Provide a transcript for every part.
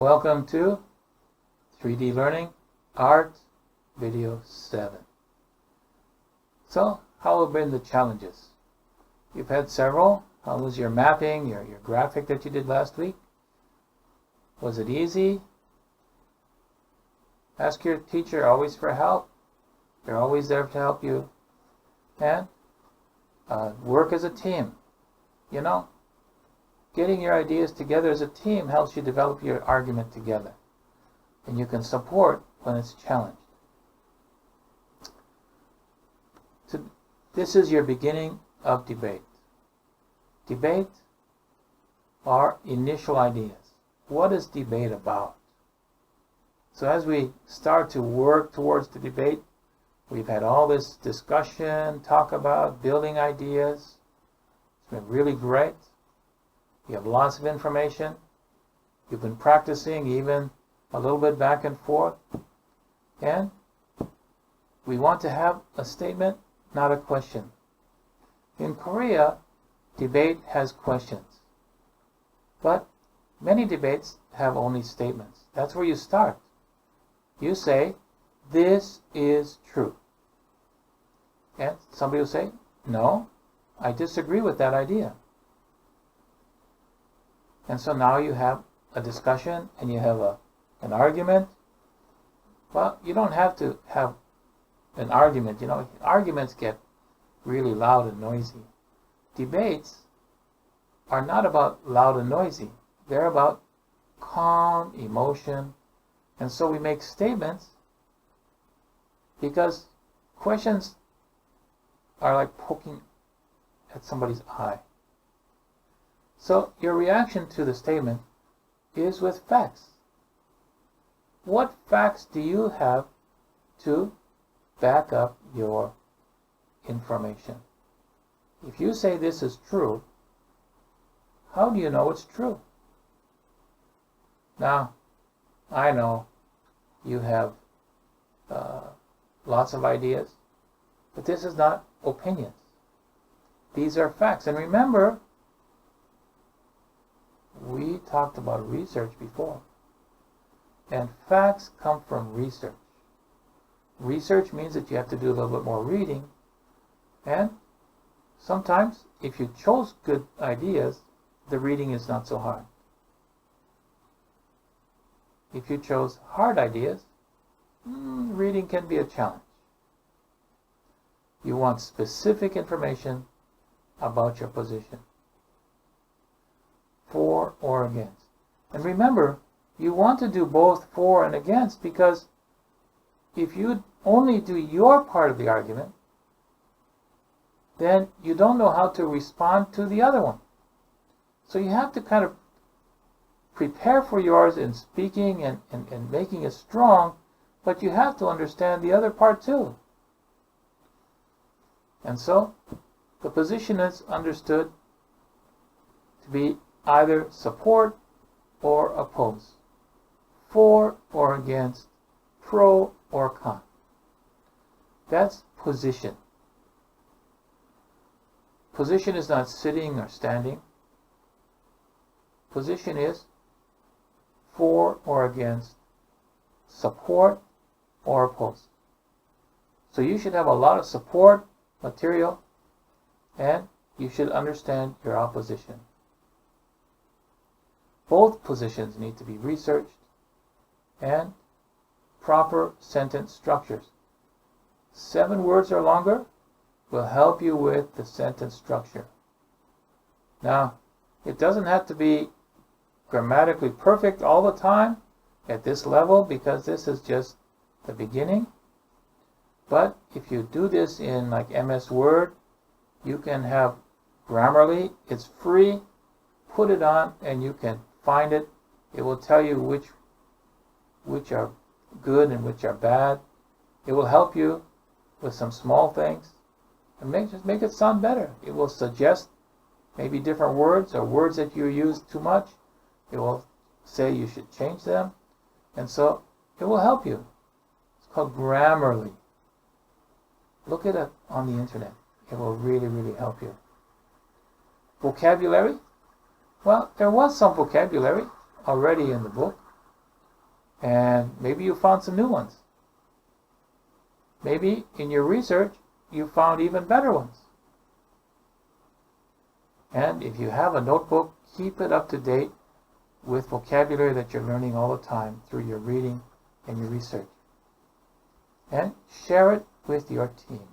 Welcome to 3D Learning Art Video 7. So, how have been the challenges? You've had several. How was your mapping, your graphic that you did last week? Was it easy? Ask your teacher always for help. They're always there to help you. And work as a team. You know, getting your ideas together as a team helps you develop your argument together. And you can support when it's challenged. This is your beginning of debate. Debate are initial ideas. What is debate about? So as we start to work towards the debate, we've had all this discussion, talk about building ideas. It's been really great. You have lots of information. You've been practicing even a little bit back and forth. And we want to have a statement, not a question. In Korea, debate has questions. But many debates have only statements. That's where you start. You say, this is true. And somebody will say, no, I disagree with that idea. And so now you have a discussion and you have an argument. Well, you don't have to have an argument. You know, arguments get really loud and noisy. Debates are not about loud and noisy. They're about calm emotion. And so we make statements because questions are like poking at somebody's eye. So your reaction to the statement is with facts. What facts do you have to back up your information? If you say this is true, how do you know it's true? Now, I know you have lots of ideas, but this is not opinions. These are facts. And remember, we talked about research before. And facts come from research. Research means that you have to do a little bit more reading. And sometimes, if you chose good ideas, the reading is not so hard. If you chose hard ideas, reading can be a challenge. You want specific information about your position. For or against. And remember, you want to do both for and against, because if you only do your part of the argument, then you don't know how to respond to the other one. So you have to kind of prepare for yours in speaking and making it strong, but you have to understand the other part too. And so the position is understood to be either support or oppose, for or against, pro or con. That's position. Position is not sitting or standing. Position is for or against, support or oppose. So you should have a lot of support material, and you should understand your opposition. Both positions need to be researched, and proper sentence structures. 7 words or longer will help you with the sentence structure. Now, it doesn't have to be grammatically perfect all the time at this level, because this is just the beginning. But if you do this in like MS Word, you can have Grammarly. It's free. Put it on and you can find it. It will tell you which are good and which are bad. It will help you with some small things and just make it sound better. It will suggest maybe different words or words that you use too much. It will say you should change them. And so it will help you. It's called Grammarly. Look it up on the internet. It will really, really help you. Vocabulary? Well, there was some vocabulary already in the book. And maybe you found some new ones. Maybe in your research, you found even better ones. And if you have a notebook, keep it up to date with vocabulary that you're learning all the time through your reading and your research. And share it with your team.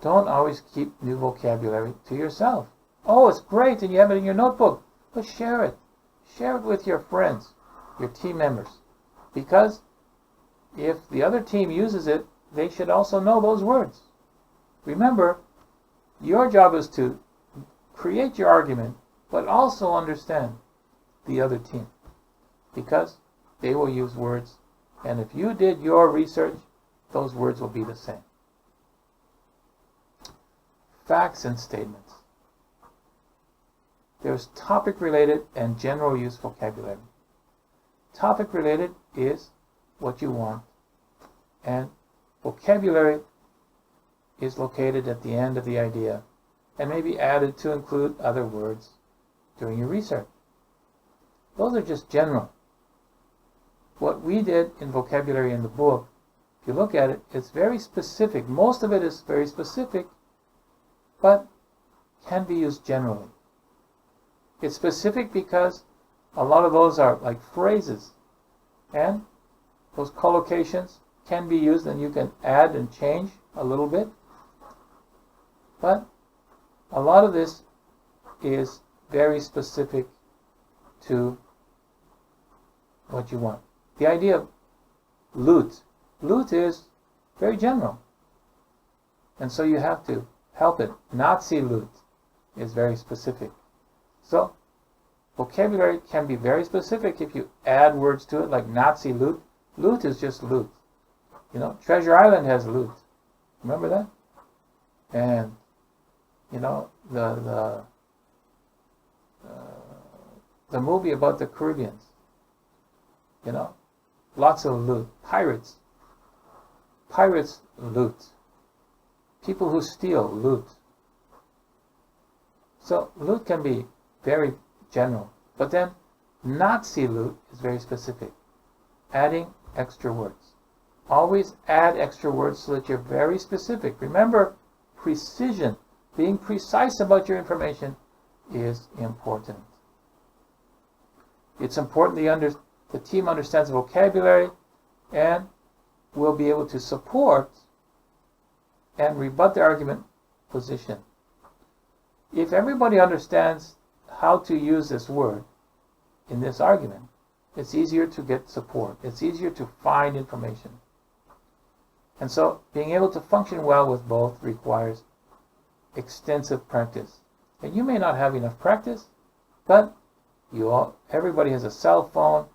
Don't always keep new vocabulary to yourself. Oh, it's great and you have it in your notebook, but share it. Share it with your friends, your team members. Because if the other team uses it, they should also know those words. Remember, your job is to create your argument, but also understand the other team. Because they will use words, and if you did your research, those words will be the same. Facts and statements. There's topic-related and general use vocabulary. Topic-related is what you want, and vocabulary is located at the end of the idea and may be added to include other words during your research. Those are just general. What we did in vocabulary in the book, if you look at it, it's very specific. Most of it is very specific, but can be used generally. It's specific because a lot of those are like phrases, and those collocations can be used, and you can add and change a little bit. But a lot of this is very specific to what you want. The idea of loot. Loot is very general. And so you have to help it. Nazi loot is very specific. So vocabulary can be very specific if you add words to it, like Nazi loot. Loot is just loot. You know, Treasure Island has loot. Remember that? And you know, the movie about the Caribbeans. You know, lots of loot. Pirates. Pirates loot. People who steal loot. So loot can be very general. But then Nazi loot is very specific. Adding extra words. Always add extra words so that you're very specific. Remember, precision. Being precise about your information is important. It's important the team understands the vocabulary and will be able to support and rebut the argument position. If everybody understands how to use this word in this argument, it's easier to get support. It's easier to find information. And so being able to function well with both requires extensive practice. And you may not have enough practice, but everybody has a cell phone,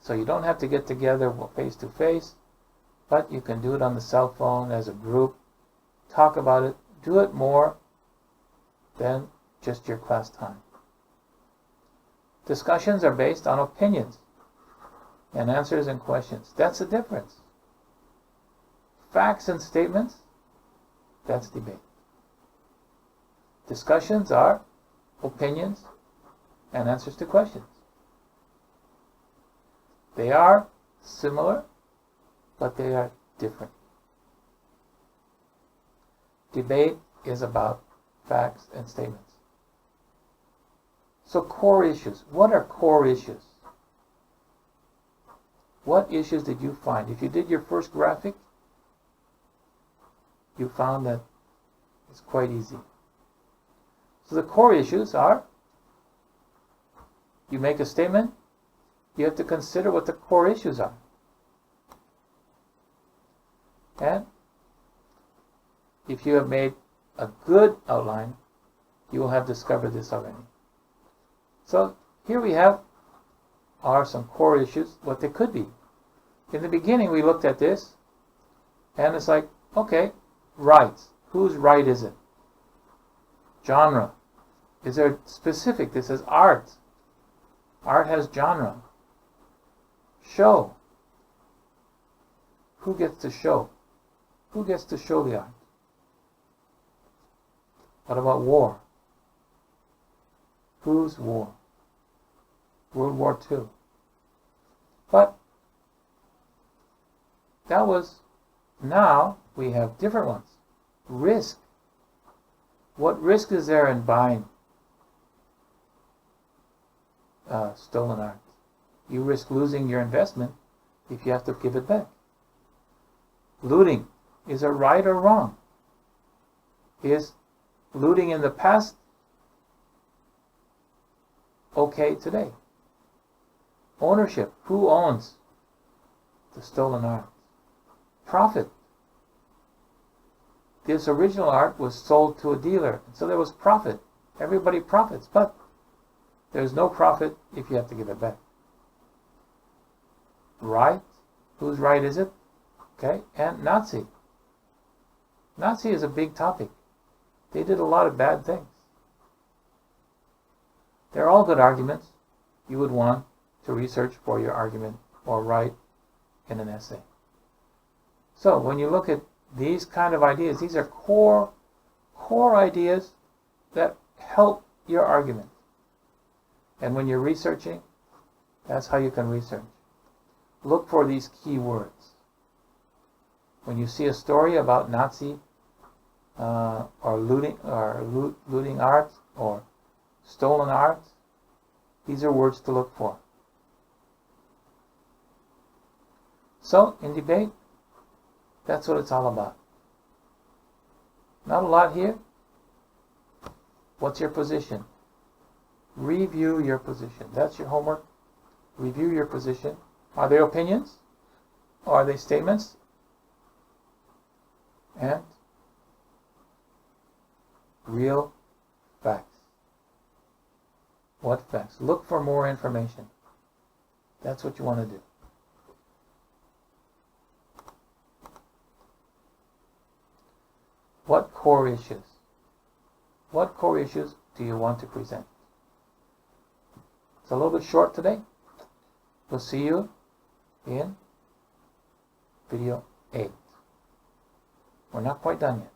so you don't have to get together face to face, but you can do it on the cell phone as a group. Talk about it. Do it more than just your class time. Discussions are based on opinions and answers and questions. That's the difference. Facts and statements, that's debate. Discussions are opinions and answers to questions. They are similar, but they are different. Debate is about facts and statements. So core issues. What are core issues? What issues did you find? If you did your first graphic, you found that it's quite easy. So the core issues are, you make a statement, you have to consider what the core issues are. And if you have made a good outline, you will have discovered this already. So here we are some core issues, what they could be. In the beginning we looked at this, and it's like, okay, rights. Whose right is it? Genre. Is there specific? This is art. Art has genre. Show. Who gets to show? Who gets to show the art? What about war? Whose war? World War II. But that was, now we have different ones. Risk. What risk is there in buying stolen art? You risk losing your investment if you have to give it back. Looting. Is it right or wrong? Is looting in the past okay today? Ownership. Who owns the stolen art? Profit. This original art was sold to a dealer, so there was profit. Everybody profits, but there's no profit if you have to give it back. Right? Whose right is it? Okay, and Nazi. Nazi is a big topic. They did a lot of bad things. They're all good arguments you would want to research for your argument or write in an essay. So when you look at these kind of ideas, these are core ideas that help your argument. And when you're researching, that's how you can research. Look for these key words. When you see a story about Nazi or looting art or stolen art, these are words to look for. So, in debate, that's what it's all about. Not a lot here. What's your position? Review your position. That's your homework. Review your position. Are they opinions? Or are they statements? And real facts. What facts? Look for more information. That's what you want to do. What core issues? What core issues do you want to present? It's a little bit short today. We'll see you in video 8. We're not quite done yet.